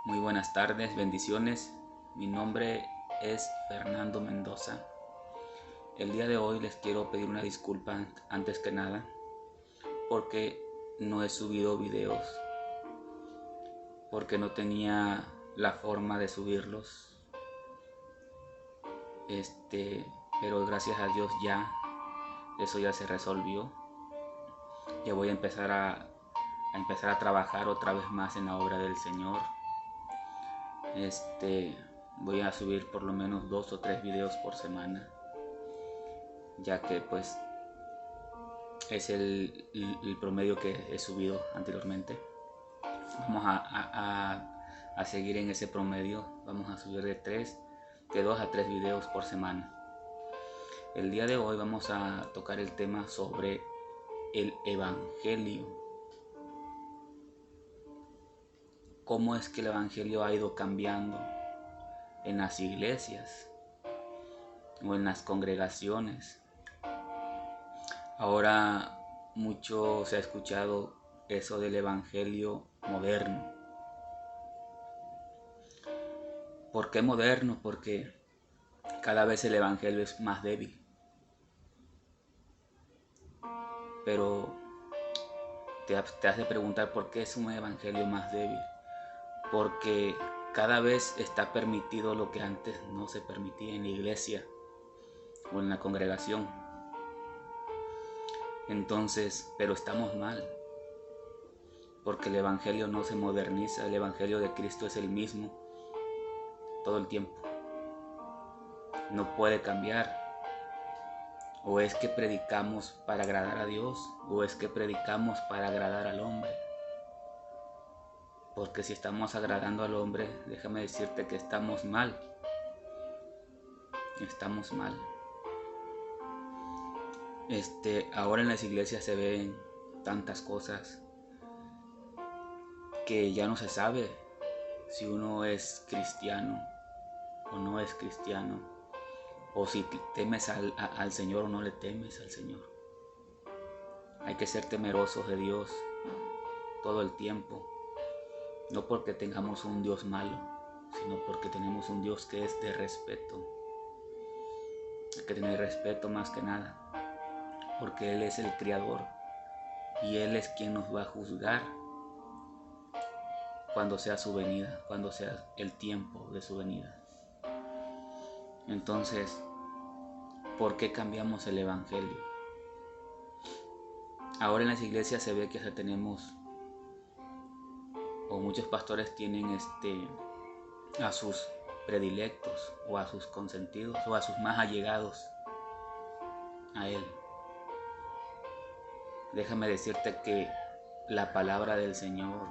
Muy buenas tardes, bendiciones. Mi nombre es Fernando Mendoza. El día de hoy les quiero pedir una disculpa antes que nada porque no he subido videos, porque no tenía la forma de subirlos. Pero gracias a Dios ya eso ya se resolvió. Ya voy a empezar a trabajar otra vez más en la obra del Señor. Voy a subir por lo menos 2 o 3 videos por semana, ya que pues es el promedio que he subido anteriormente. Vamos a seguir en ese promedio. Vamos a subir de 2 a 3 videos por semana. El día de hoy vamos a tocar el tema sobre el Evangelio. Cómo es que el Evangelio ha ido cambiando en las iglesias o en las congregaciones. Ahora mucho se ha escuchado eso del Evangelio moderno. ¿Por qué moderno? Porque cada vez el Evangelio es más débil. Pero te has de preguntar por qué es un Evangelio más débil. Porque cada vez está permitido lo que antes no se permitía en la iglesia o en la congregación. Entonces, pero estamos mal, porque el Evangelio no se moderniza. El Evangelio de Cristo es el mismo todo el tiempo. No puede cambiar. O es que predicamos para agradar a Dios, o es que predicamos para agradar al hombre. Porque si estamos agradando al hombre, déjame decirte que estamos mal. Estamos mal. Ahora en las iglesias se ven tantas cosas que ya no se sabe si uno es cristiano o no es cristiano, o si temes al Señor o no le temes al Señor. Hay que ser temerosos de Dios todo el tiempo, no porque tengamos un Dios malo, sino porque tenemos un Dios que es de respeto. Hay que tener respeto más que nada, porque Él es el Creador y Él es quien nos va a juzgar cuando sea su venida, cuando sea el tiempo de su venida. Entonces, ¿por qué cambiamos el Evangelio? Ahora en las iglesias se ve que ya tenemos, o muchos pastores tienen a sus predilectos o a sus consentidos o a sus más allegados a Él. Déjame decirte que la palabra del Señor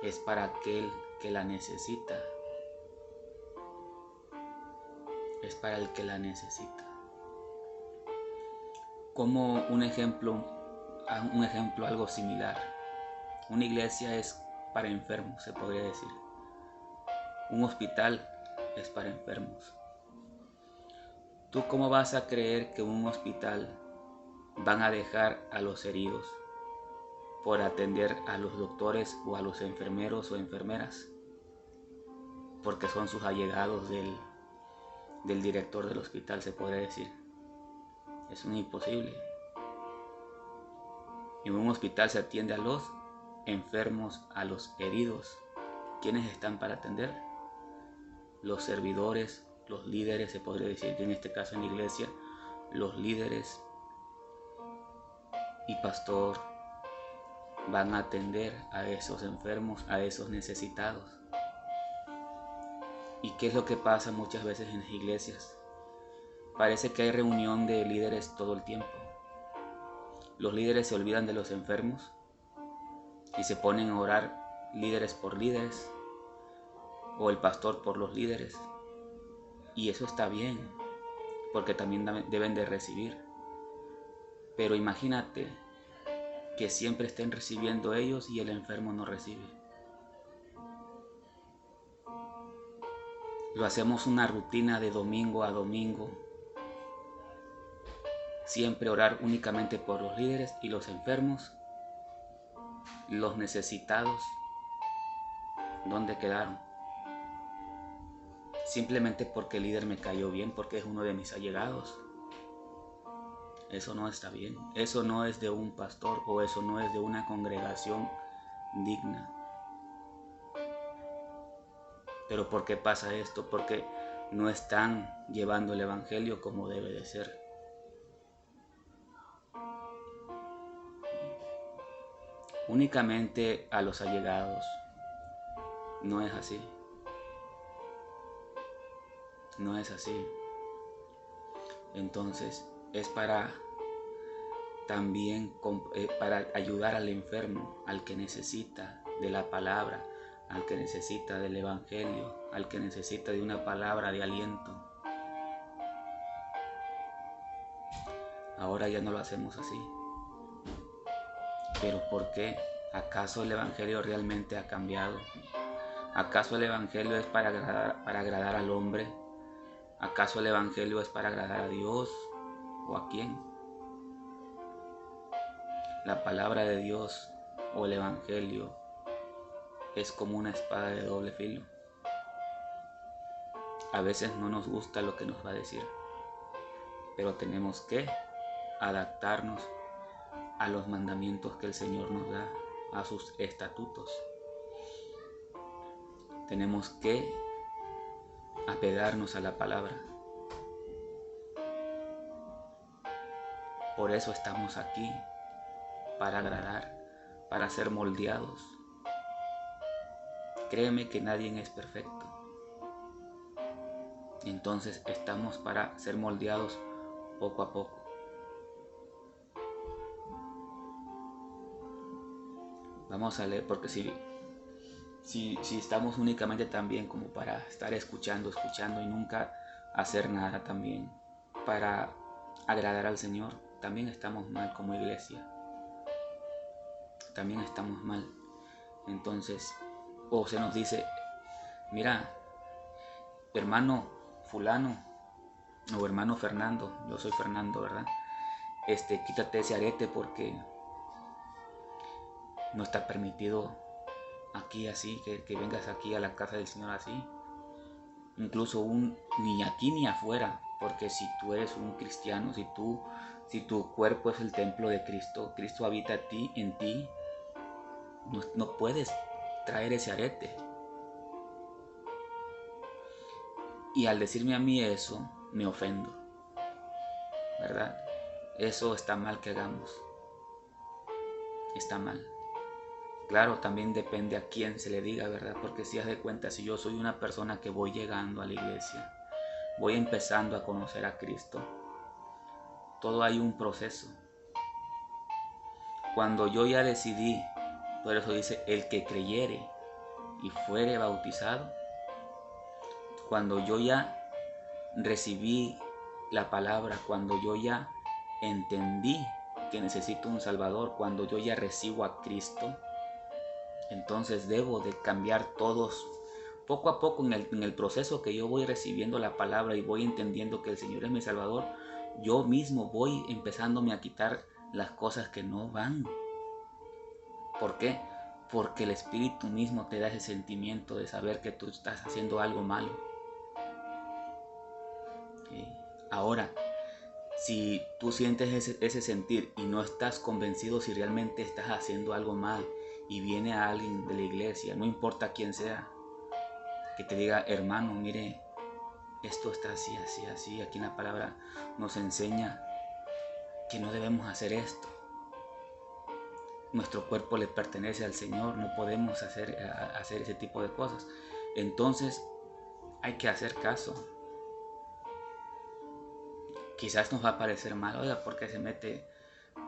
es para aquel que la necesita. Es para el que la necesita. Como un ejemplo algo similar. Una iglesia es para enfermos, se podría decir. Un hospital es para enfermos. ¿Tú cómo vas a creer que en un hospital van a dejar a los heridos por atender a los doctores o a los enfermeros o enfermeras? Porque son sus allegados del director del hospital, se podría decir. Es un imposible. En un hospital se atiende a los enfermos, a los heridos. ¿Quiénes están para atender? Los servidores, los líderes, se podría decir que en este caso en la iglesia, los líderes y pastor van a atender a esos enfermos, a esos necesitados. ¿Y qué es lo que pasa muchas veces en las iglesias? Parece que hay reunión de líderes todo el tiempo. Los líderes se olvidan de los enfermos y se ponen a orar líderes por líderes, o el pastor por los líderes. Y eso está bien, porque también deben de recibir. Pero imagínate que siempre estén recibiendo ellos y el enfermo no recibe. Lo hacemos una rutina de domingo a domingo. Siempre orar únicamente por los líderes y los enfermos, los necesitados. ¿Dónde quedaron? Simplemente porque el líder me cayó bien, porque es uno de mis allegados. Eso no está bien. Eso no es de un pastor, o eso no es de una congregación digna. Pero ¿por qué pasa esto? Porque no están llevando el evangelio como debe de ser. Únicamente a los allegados. No es así. No es así. Entonces es para también para ayudar al enfermo, al que necesita de la palabra, al que necesita del evangelio, al que necesita de una palabra de aliento. Ahora ya no lo hacemos así. ¿Pero por qué? ¿Acaso el evangelio realmente ha cambiado? ¿Acaso el evangelio es para agradar al hombre? ¿Acaso el evangelio es para agradar a Dios o a quién? La palabra de Dios o el evangelio es como una espada de doble filo. A veces no nos gusta lo que nos va a decir, pero tenemos que adaptarnos a los mandamientos que el Señor nos da, a sus estatutos. Tenemos que apegarnos a la palabra. Por eso estamos aquí, para agradar, para ser moldeados. Créeme que nadie es perfecto. Entonces estamos para ser moldeados poco a poco. Vamos a leer, porque si estamos únicamente también como para estar escuchando y nunca hacer nada también para agradar al Señor, también estamos mal como iglesia. También estamos mal. Entonces, o se nos dice, mira, hermano fulano o hermano Fernando, yo soy Fernando, ¿verdad? Quítate ese arete porque no está permitido aquí así, que vengas aquí a la casa del Señor así. Incluso ni aquí ni afuera, porque si tú eres un cristiano, si tu cuerpo es el templo de Cristo, Cristo habita en ti, no puedes traer ese arete. Y al decirme a mí eso, me ofendo, ¿verdad? Eso está mal que hagamos. Está mal. Claro, también depende a quién se le diga, ¿verdad? Porque si haz de cuenta, si yo soy una persona que voy llegando a la iglesia, voy empezando a conocer a Cristo, todo hay un proceso. Cuando yo ya decidí, por eso dice, el que creyere y fuere bautizado, cuando yo ya recibí la palabra, cuando yo ya entendí que necesito un Salvador, cuando yo ya recibo a Cristo, entonces debo de cambiar todos. Poco a poco en el proceso que yo voy recibiendo la palabra y voy entendiendo que el Señor es mi Salvador, yo mismo voy empezándome a quitar las cosas que no van. ¿Por qué? Porque el Espíritu mismo te da ese sentimiento de saber que tú estás haciendo algo malo. Ahora, si tú sientes ese sentir y no estás convencido si realmente estás haciendo algo mal y viene a alguien de la iglesia, no importa quién sea, que te diga, hermano, mire, esto está así, así, así, aquí en la palabra nos enseña que no debemos hacer esto. Nuestro cuerpo le pertenece al Señor, no podemos hacer ese tipo de cosas. Entonces hay que hacer caso. Quizás nos va a parecer mal, oiga, porque se mete,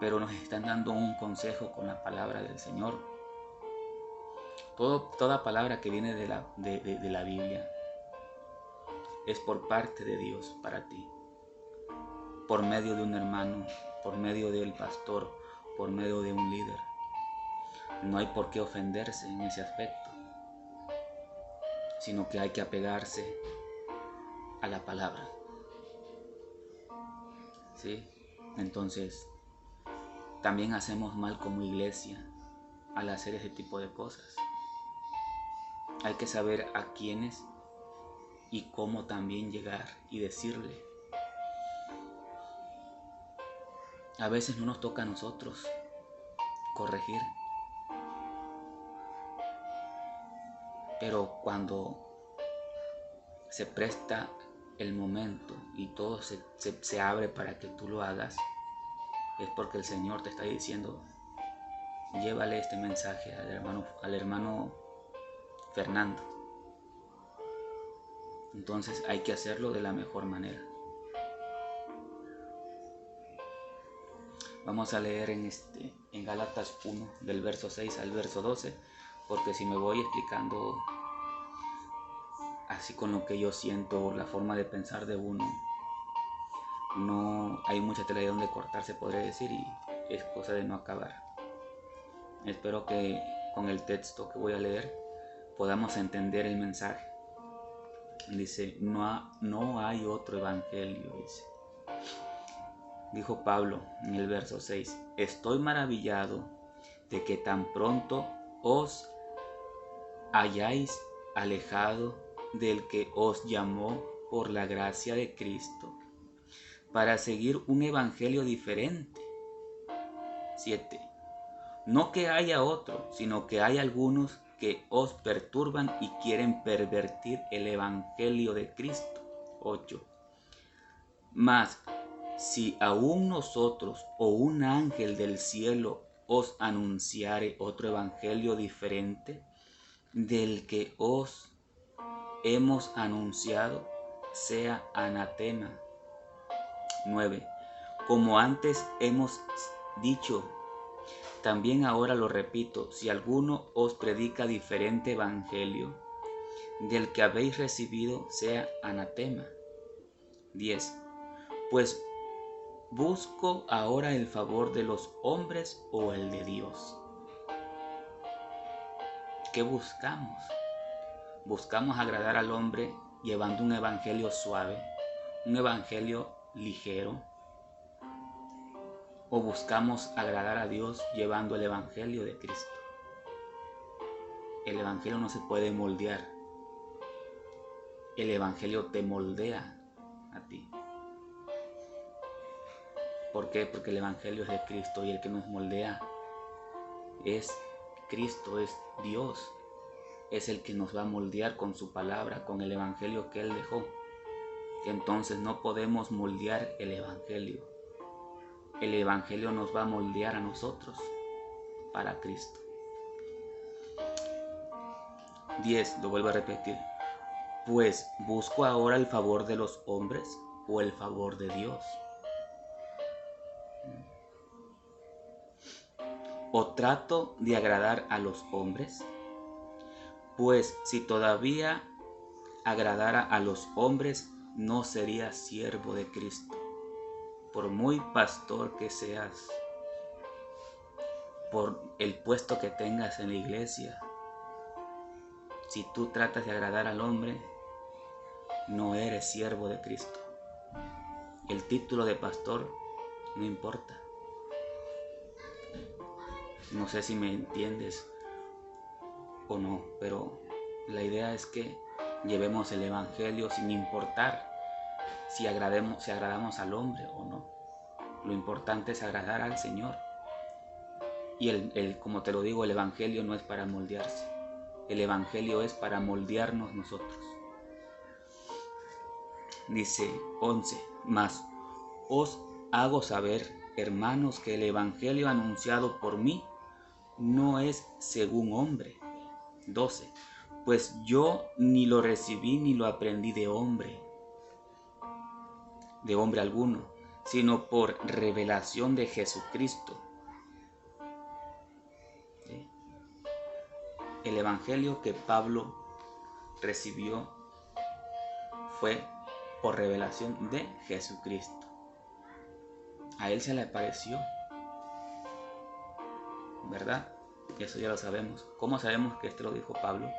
pero nos están dando un consejo con la palabra del Señor. Toda palabra que viene de la Biblia es por parte de Dios para ti, por medio de un hermano, por medio del pastor, por medio de un líder. No hay por qué ofenderse en ese aspecto, sino que hay que apegarse a la palabra. ¿Sí? Entonces, también hacemos mal como iglesia al hacer ese tipo de cosas. Hay que saber a quiénes y cómo también llegar y decirle. A veces no nos toca a nosotros corregir, pero cuando se presta el momento y todo se abre para que tú lo hagas, es porque el Señor te está diciendo: llévale este mensaje al hermano Fernando. Entonces hay que hacerlo de la mejor manera. Vamos a leer en Gálatas 1, del verso 6 al verso 12, porque si me voy explicando así con lo que yo siento, la forma de pensar de uno, no hay mucha tela de donde cortar, se podría decir, y es cosa de no acabar. Espero que con el texto que voy a leer podamos entender el mensaje. Dice: no hay otro evangelio, dice. Dijo Pablo en el verso 6: estoy maravillado de que tan pronto os hayáis alejado del que os llamó por la gracia de Cristo para seguir un evangelio diferente. 7. No que haya otro, sino que hay algunos que os perturban y quieren pervertir el evangelio de Cristo. 8. Mas si aún nosotros o un ángel del cielo os anunciare otro evangelio diferente del que os hemos anunciado, sea anatema. 9. Como antes hemos dicho, también ahora lo repito, si alguno os predica diferente evangelio del que habéis recibido, sea anatema. 10. Pues ¿busco ahora el favor de los hombres o el de Dios? ¿Qué buscamos? ¿Buscamos agradar al hombre llevando un evangelio suave, un evangelio ligero? ¿O buscamos agradar a Dios llevando el evangelio de Cristo? El evangelio no se puede moldear. El evangelio te moldea a ti. ¿Por qué? Porque el evangelio es de Cristo y el que nos moldea es Cristo, es Dios. Es el que nos va a moldear con su palabra, con el evangelio que Él dejó. Entonces no podemos moldear el evangelio. El evangelio nos va a moldear a nosotros para Cristo. 10, lo vuelvo a repetir. Pues ¿busco ahora el favor de los hombres o el favor de Dios? ¿O trato de agradar a los hombres? Pues si todavía agradara a los hombres, no sería siervo de Cristo. Por muy pastor que seas, por el puesto que tengas en la iglesia, si tú tratas de agradar al hombre, no eres siervo de Cristo. El título de pastor no importa. No sé si me entiendes o no, pero la idea es que llevemos el evangelio sin importar si agradamos al hombre o no. Lo importante es agradar al Señor. Y como te lo digo, el evangelio no es para moldearse. El evangelio es para moldearnos nosotros. Dice 11, mas os hago saber, hermanos, que el evangelio anunciado por mí no es según hombre. 12. Pues yo ni lo recibí ni lo aprendí de hombre alguno, sino por revelación de Jesucristo. ¿Sí? El evangelio que Pablo recibió fue por revelación de Jesucristo. A él se le apareció, ¿verdad? Eso ya lo sabemos. ¿Cómo sabemos que esto lo dijo Pablo?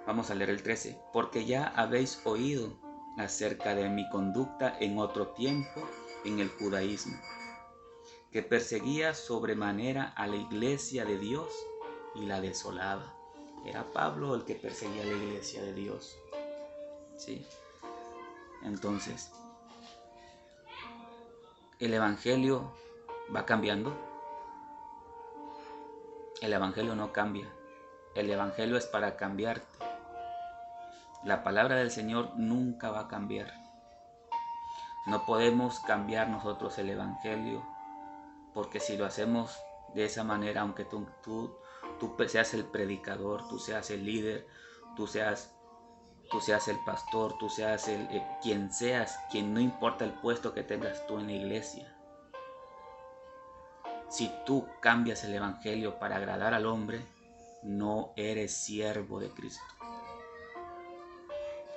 Vamos a leer el 13. Porque ya habéis oído acerca de mi conducta en otro tiempo en el judaísmo, que perseguía sobremanera a la iglesia de Dios y la desolaba. Era Pablo el que perseguía la iglesia de Dios. ¿Sí? Entonces, el evangelio va cambiando. El evangelio no cambia. El evangelio es para cambiarte. La palabra del Señor nunca va a cambiar. No podemos cambiar nosotros el evangelio, porque si lo hacemos de esa manera, aunque tú seas el predicador, tú seas el líder, tú seas el pastor, tú seas quien seas, quien no importa el puesto que tengas tú en la iglesia. Si tú cambias el evangelio para agradar al hombre, no eres siervo de Cristo.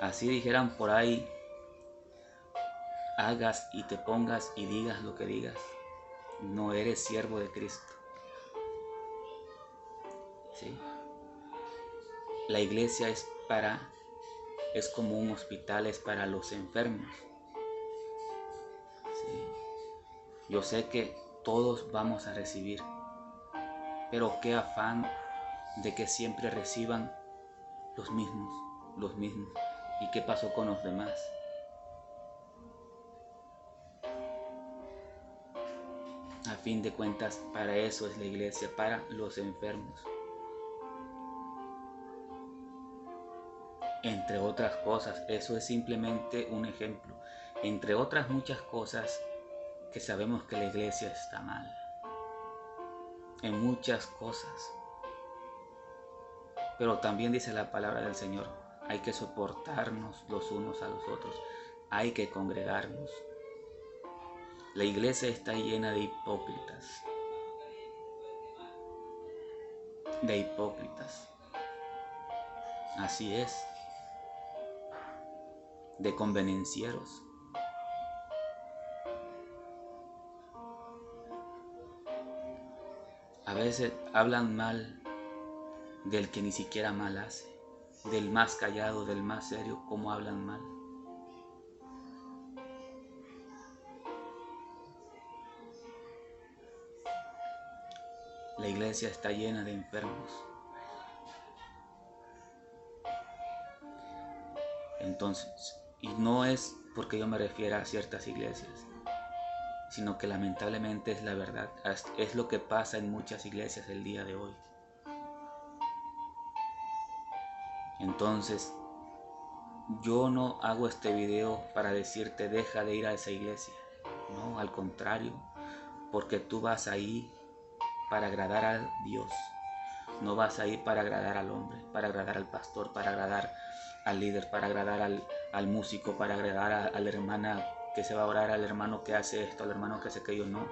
Así dijeran por ahí, hagas y te pongas y digas lo que digas, no eres siervo de Cristo. ¿Sí? La iglesia es como un hospital, es para los enfermos. ¿Sí? Yo sé que todos vamos a recibir, pero qué afán de que siempre reciban los mismos. ¿Y qué pasó con los demás? A fin de cuentas, para eso es la iglesia, para los enfermos. Entre otras cosas, eso es simplemente un ejemplo. Entre otras muchas cosas que sabemos que la iglesia está mal. En muchas cosas. Pero también dice la palabra del Señor, hay que soportarnos los unos a los otros. Hay que congregarnos. La iglesia está llena de hipócritas. De hipócritas. Así es. De convenencieros. A veces hablan mal del que ni siquiera mal hace, del más callado, del más serio, cómo hablan mal. La iglesia está llena de enfermos. Entonces, y no es porque yo me refiera a ciertas iglesias, sino que lamentablemente es la verdad. Es lo que pasa en muchas iglesias el día de hoy. Entonces, yo no hago este video para decirte deja de ir a esa iglesia. No, al contrario, porque tú vas ahí para agradar a Dios. No vas a ir para agradar al hombre, para agradar al pastor, para agradar al líder, para agradar al músico, para agradar a la hermana que se va a orar, al hermano que hace esto, al hermano que hace aquello. No,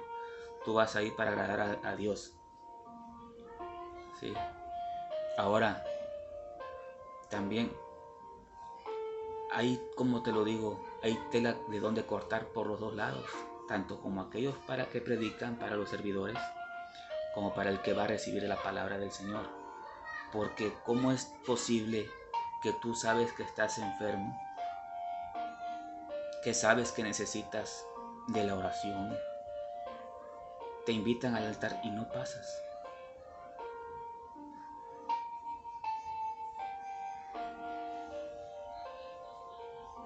tú vas a ir para agradar a Dios. ¿Sí? Ahora, también hay, como te lo digo, hay tela de donde cortar por los dos lados, tanto como aquellos para que predican, para los servidores, como para el que va a recibir la palabra del Señor. Porque ¿cómo es posible que tú sabes que estás enfermo, que sabes que necesitas de la oración, te invitan al altar y no pasas?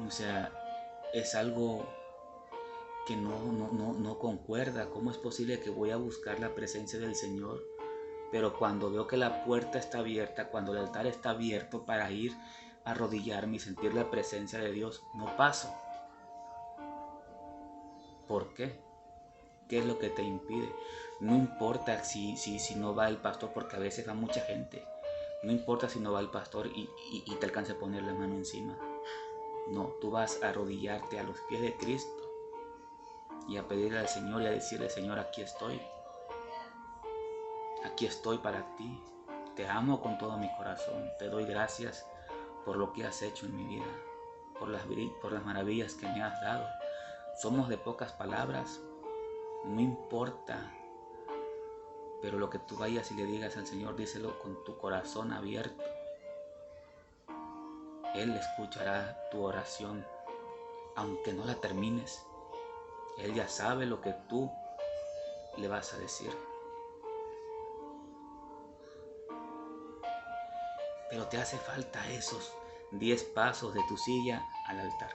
O sea, es algo que no concuerda. ¿Cómo es posible que voy a buscar la presencia del Señor, pero cuando veo que la puerta está abierta, cuando el altar está abierto para ir a arrodillarme y sentir la presencia de Dios, no paso? ¿Por qué? ¿Qué es lo que te impide? No importa si no va el pastor, porque a veces va mucha gente. No importa si no va el pastor y te alcance a poner la mano encima. No, tú vas a arrodillarte a los pies de Cristo y a pedirle al Señor y a decirle: Señor, aquí estoy. Aquí estoy para ti. Te amo con todo mi corazón. Te doy gracias por lo que has hecho en mi vida, por las maravillas que me has dado. Somos de pocas palabras, no importa, pero lo que tú vayas y le digas al Señor, díselo con tu corazón abierto. Él escuchará tu oración, aunque no la termines. Él ya sabe lo que tú le vas a decir. pero te hace falta esos 10 pasos de tu silla al altar.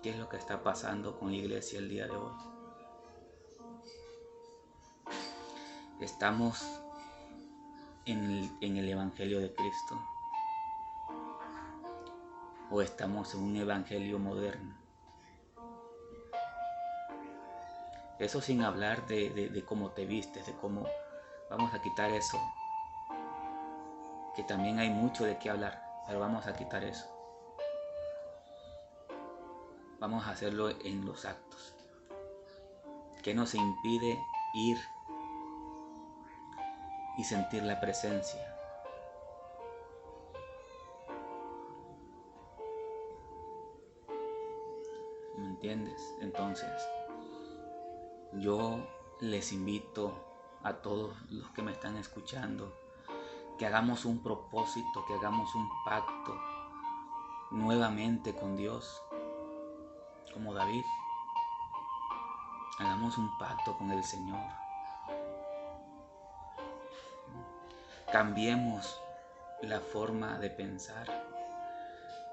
¿Qué es lo que está pasando con la iglesia el día de hoy? Estamos en el Evangelio de Cristo, o estamos en un evangelio moderno. Eso sin hablar de cómo te vistes, de cómo... Vamos a quitar eso, que también hay mucho de qué hablar, pero vamos a quitar eso. Vamos a hacerlo en los actos. ¿Qué nos impide ir y sentir la presencia? ¿Me entiendes? Entonces, yo les invito a todos los que me están escuchando que hagamos un propósito, que hagamos un pacto nuevamente con Dios, como David. Hagamos un pacto con el Señor. Cambiemos la forma de pensar.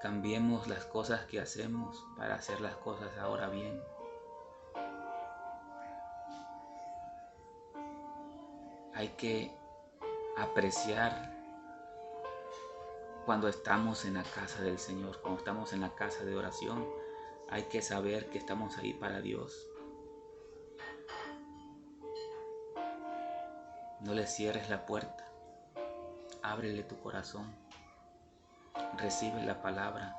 Cambiemos las cosas que hacemos para hacer las cosas ahora bien. Hay que apreciar cuando estamos en la casa del Señor, cuando estamos en la casa de oración. Hay que saber que estamos ahí para Dios. No le cierres la puerta. Ábrele tu corazón. Recibe la palabra.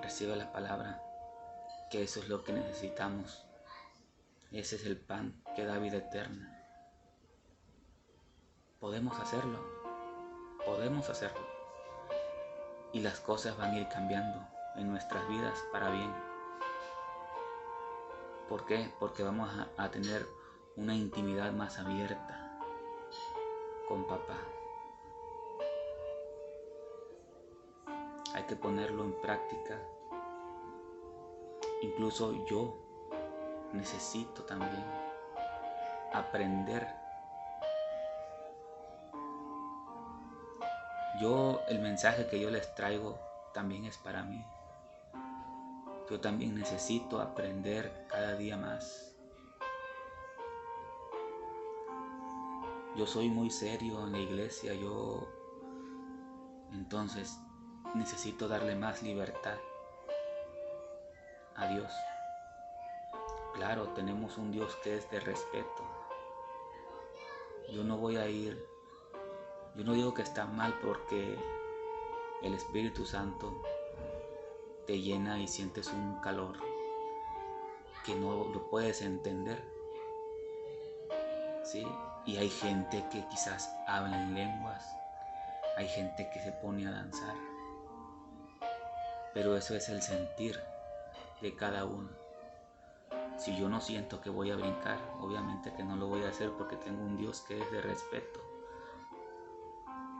Recibe la palabra, que eso es lo que necesitamos. Ese es el pan que da vida eterna. Podemos hacerlo. Podemos hacerlo. Y las cosas van a ir cambiando en nuestras vidas para bien. ¿Por qué? Porque vamos a tener una intimidad más abierta con papá. Hay que ponerlo en práctica. Incluso yo necesito también aprender. El mensaje que yo les traigo también es para mí. Yo también necesito aprender cada día más. Yo soy muy serio en la iglesia, entonces necesito darle más libertad a Dios. Claro, tenemos un Dios que es de respeto. Yo no digo que está mal porque el Espíritu Santo te llena y sientes un calor que no lo puedes entender. ¿Sí? Y hay gente que quizás habla en lenguas, hay gente que se pone a danzar, pero eso es el sentir de cada uno. Si yo no siento que voy a brincar, obviamente que no lo voy a hacer porque tengo un Dios que es de respeto.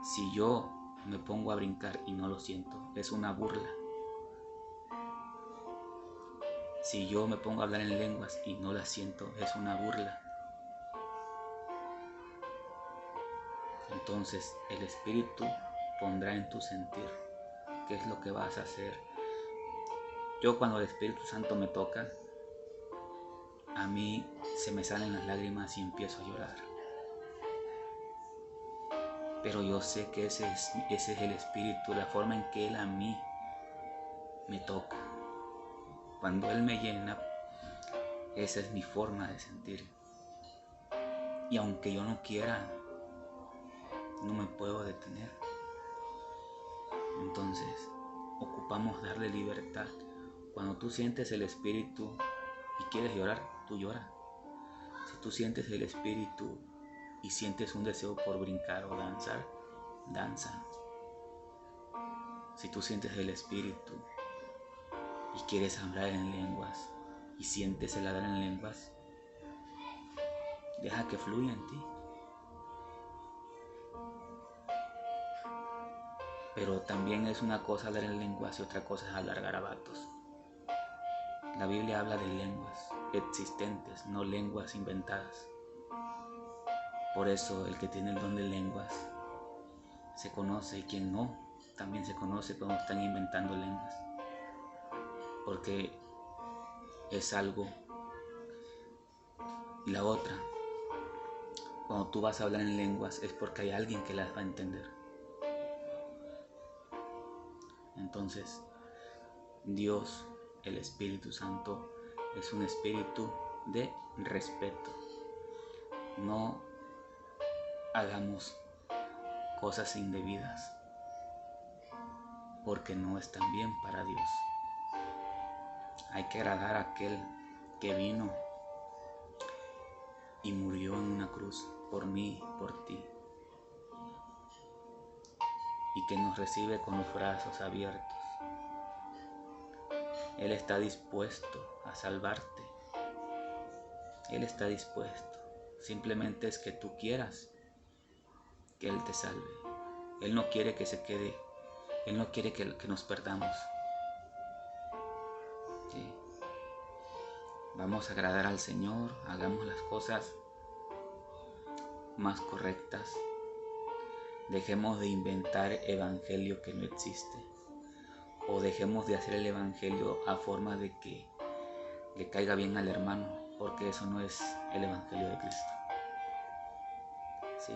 Si yo me pongo a brincar y no lo siento, es una burla. Si yo me pongo a hablar en lenguas y no la siento, es una burla. Entonces el Espíritu pondrá en tu sentir qué es lo que vas a hacer. Yo cuando el Espíritu Santo me toca, a mí se me salen las lágrimas y empiezo a llorar. Pero yo sé que ese es el Espíritu, la forma en que Él a mí me toca. Cuando Él me llena, esa es mi forma de sentir. Y aunque yo no quiera, no me puedo detener. Entonces, ocupamos darle libertad. Cuando tú sientes el Espíritu y quieres llorar, tú lloras. Si tú sientes el Espíritu y sientes un deseo por brincar o danzar, danza. Si tú sientes el Espíritu y quieres hablar en lenguas y sientes el hablar en lenguas, deja que fluya en ti. Pero también es una cosa hablar en lenguas y otra cosa es hablar garabatos. La Biblia habla de lenguas existentes, no lenguas inventadas. Por eso el que tiene el don de lenguas se conoce, y quien no, también se conoce cuando están inventando lenguas. Porque es algo. Y la otra, cuando tú vas a hablar en lenguas es porque hay alguien que las va a entender. Entonces, Dios, el Espíritu Santo, es un espíritu de respeto. No hagamos cosas indebidas, porque no están bien para Dios. Hay que agradar a aquel que vino y murió en una cruz por mí, por ti, y que nos recibe con los brazos abiertos. Él está dispuesto a salvarte. Él está dispuesto. Simplemente es que tú quieras que Él te salve. Él no quiere que se quede. Él no quiere que nos perdamos. ¿Sí? Vamos a agradar al Señor. Hagamos las cosas más correctas. Dejemos de inventar evangelio que no existe. O dejemos de hacer el evangelio a forma de que le caiga bien al hermano, porque eso no es el evangelio de Cristo. ¿Sí?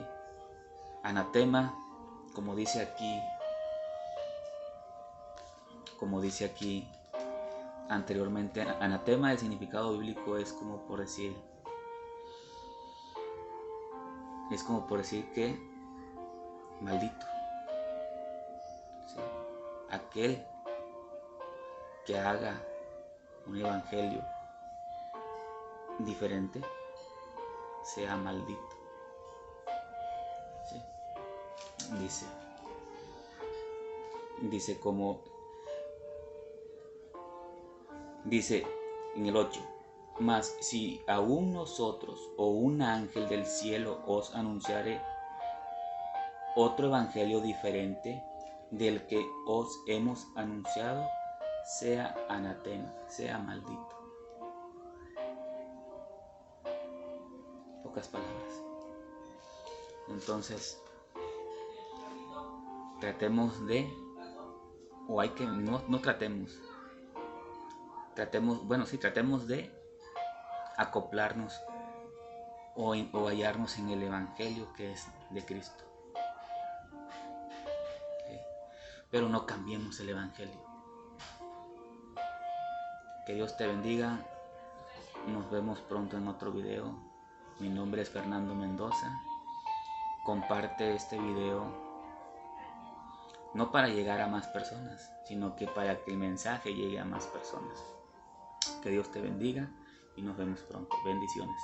Anatema, como dice aquí anteriormente, anatema, el significado bíblico es como por decir que maldito. ¿Sí? Aquel que haga un evangelio diferente sea maldito. ¿Sí? Dice en el 8, mas si aún nosotros o un ángel del cielo os anunciare otro evangelio diferente del que os hemos anunciado, sea anatema, sea maldito. Pocas palabras. Entonces, tratemos de acoplarnos o hallarnos en el evangelio que es de Cristo. ¿Sí? Pero no cambiemos el evangelio. Que Dios te bendiga. Nos vemos pronto en otro video. Mi nombre es Fernando Mendoza. Comparte este video, no para llegar a más personas, sino que para que el mensaje llegue a más personas. Que Dios te bendiga y nos vemos pronto. Bendiciones.